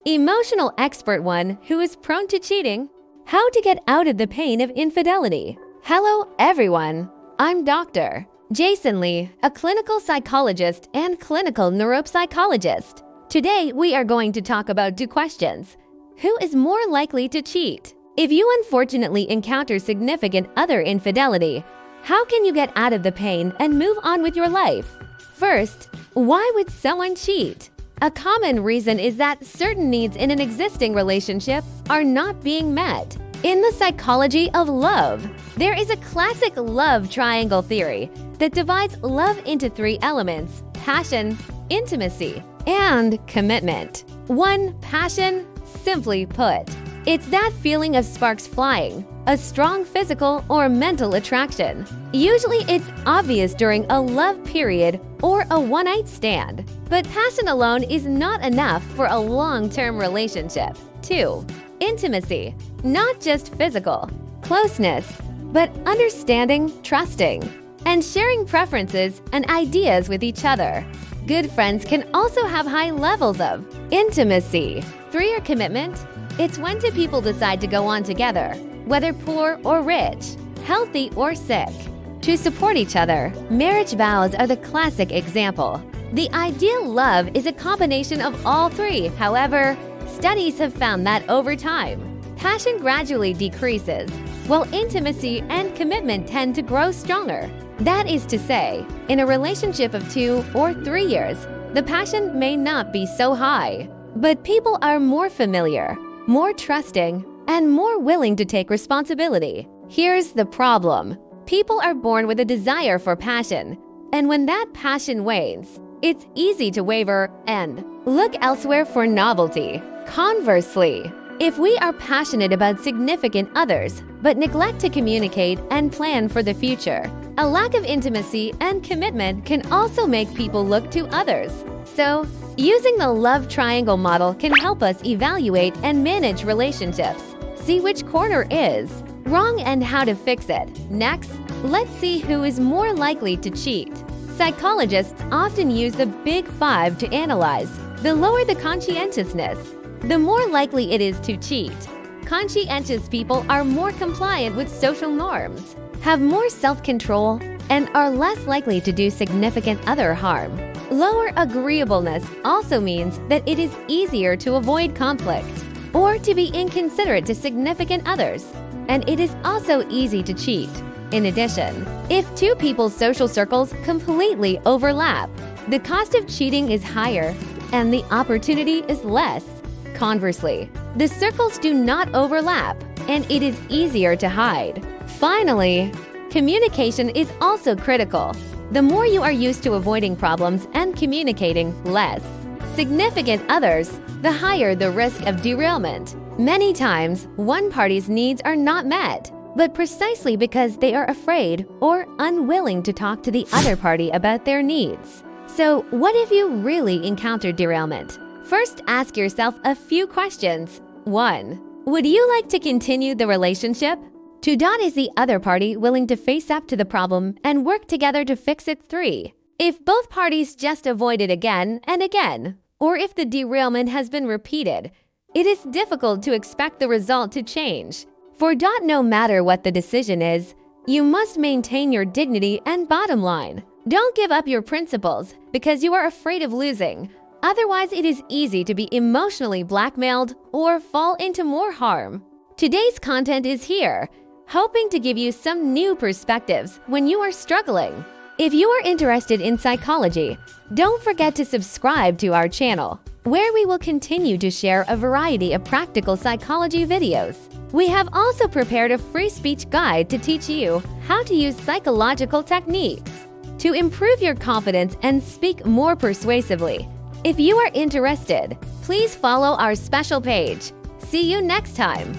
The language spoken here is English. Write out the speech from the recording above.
emotional expert1 who is prone to cheating, how to get out of the pain of infidelity. Hello everyone, I'm Dr. Jason Lee, a clinical psychologist and clinical neuropsychologist. Today we are going to talk about two questions. Who is more likely to cheat? If you unfortunately encounter significant other infidelity, how can you get out of the pain and move on with your life? First, why would someone cheat? A common reason is that certain needs in an existing relationship are not being met. In the psychology of love, there is a classic love triangle theory that divides love into three elements: passion, intimacy, and commitment. One, passion, simply put, it's that feeling of sparks flying, a strong physical or mental attraction. Usually it's obvious during a love period or a one-night stand. But passion alone is not enough for a long-term relationship. 2. Intimacy, not just physical, closeness, but understanding, trusting, and sharing preferences and ideas with each other. Good friends can also have high levels of intimacy. 3. Or commitment, it's when two people decide to go on together, whether poor or rich, healthy or sick, to support each other. Marriage vows are the classic example. The ideal love is a combination of all three. However, studies have found that over time, passion gradually decreases, while intimacy and commitment tend to grow stronger. That is to say, in a relationship of 2 or 3 years, the passion may not be so high, but people are more familiar, more trusting, and more willing to take responsibility. Here's the problem. People are born with a desire for passion, and when that passion wanes, it's easy to waver and look elsewhere for novelty. Conversely, if we are passionate about significant others but neglect to communicate and plan for the future, a lack of intimacy and commitment can also make people look to others. So, using the love triangle model can help us evaluate and manage relationships, see which corner is wrong and how to fix it. Next, let's see who is more likely to cheat. Psychologists often use the Big Five to analyze. The lower the conscientiousness, the more likely it is to cheat. Conscientious people are more compliant with social norms, have more self-control, and are less likely to do significant other harm. Lower agreeableness also means that it is easier to avoid conflict or to be inconsiderate to significant others, and it is also easy to cheat. In addition, if two people's social circles completely overlap, the cost of cheating is higher and the opportunity is less. Conversely, the circles do not overlap and it is easier to hide. Finally, communication is also critical. The more you are used to avoiding problems and communicating less significant others, the higher the risk of derailment. Many times, one party's needs are not met, but precisely because they are afraid or unwilling to talk to the other party about their needs. So, what if you really encountered derailment? First, ask yourself a few questions. 1. Would you like to continue the relationship? 2. Is the other party willing to face up to the problem and work together to fix it? 3. If both parties just avoid it again and again, or if the derailment has been repeated, it is difficult to expect the result to change. 4. No matter what the decision is, you must maintain your dignity and bottom line. Don't give up your principles because you are afraid of losing. Otherwise, it is easy to be emotionally blackmailed or fall into more harm. Today's content is here, hoping to give you some new perspectives when you are struggling. If you are interested in psychology, don't forget to subscribe to our channel, where we will continue to share a variety of practical psychology videos. We have also prepared a free speech guide to teach you how to use psychological techniques to improve your confidence and speak more persuasively. If you are interested, please follow our special page. See you next time.